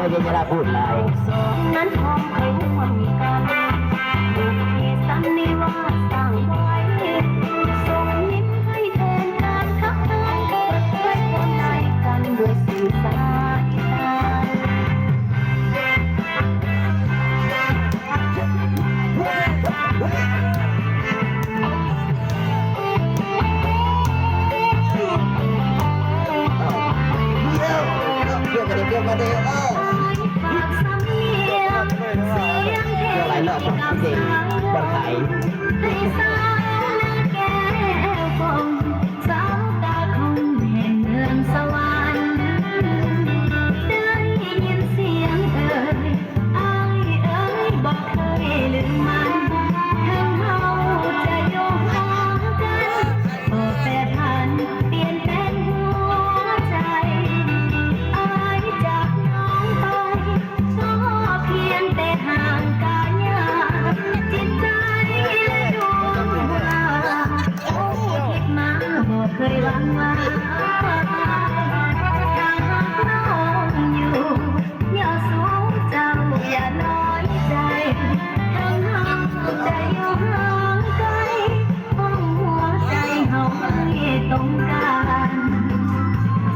ยวจะได้พูดอะไรนั้นพอเคยห่วงกันบุพเพสันนิวาสสร้างไว้ส่งยิ้มให้แทนการทักทายเปิดเผยคนใจกันด้วยสื่อสารเกี่ยวกันเกี่ยวกันเดียวอะไรเนาะของเด็กบอลไทยให้สาวนาแก้วคงสาวตาคงแห่งเมืองสวรรค์ได้ยินเสียงเอ่ยอ้ายเอ่ยบอกเคยลืมมันทั้งเฮาจะอยู่ห่างกันพอแปรผันเปลี่ยนเป็นหัวใจอ้ายจากน้องไปก็เพียงแต่ห่างกายจิตใจและดวงดาวโอ้คิดมาบอกเคยหวังว่าถ้าหากน้องอยู่อย่าสูงเจ้าอย่าน้อยใจทั้งเฮาจะอยู่ห่างไกลห้องหัวใจเฮาไม่ตรงกัน